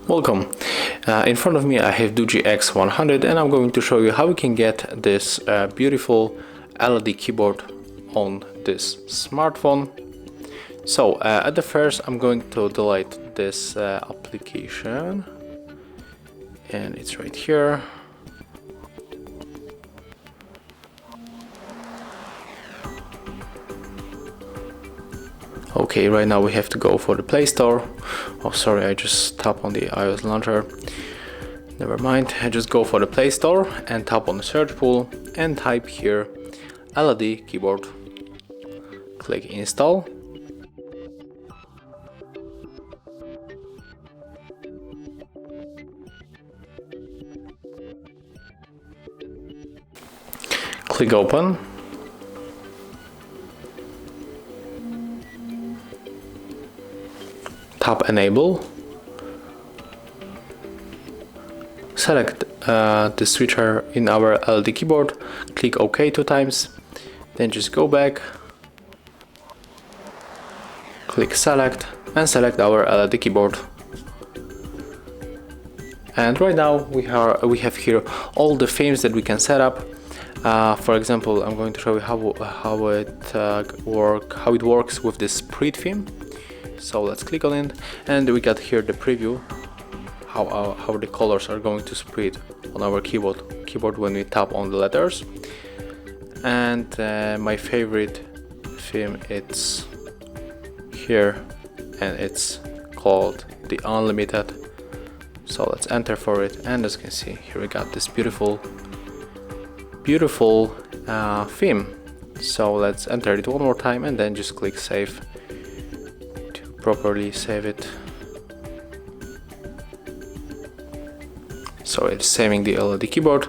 Welcome. In front of me I have Doogee X100 and I'm going to show you how we can get this beautiful LED keyboard on this smartphone. So at the first I'm going to delete this application, and it's right here. Okay, right now we have to go for the Play Store. Oh sorry, I just tapped on the iOS launcher. Never mind, I just go for the Play Store and tap on the search pool and type here LED keyboard. Click install. Click open. Tap enable. Select the switcher in our LED keyboard. Click OK 2 times. Then just go back. Click select and select our LED keyboard. And right now we have here all the themes that we can set up. For example, I'm going to show you how it works with this spread theme. So let's click on it, and we got here the preview, how the colors are going to spread on our keyboard when we tap on the letters. And my favorite theme, it's here, and it's called the Unlimited. So let's enter for it, and as you can see here we got this beautiful theme. So let's enter it one more time and then just click save to properly save it. So it's saving the LED keyboard,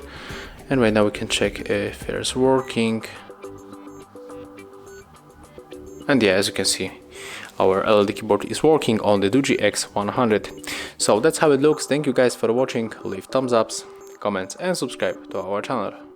and right now we can check if it's working. And yeah, as you can see, our LED keyboard is working on the Doogee X100. So that's how it looks. Thank you guys for watching. Leave thumbs ups, comments and subscribe to our channel.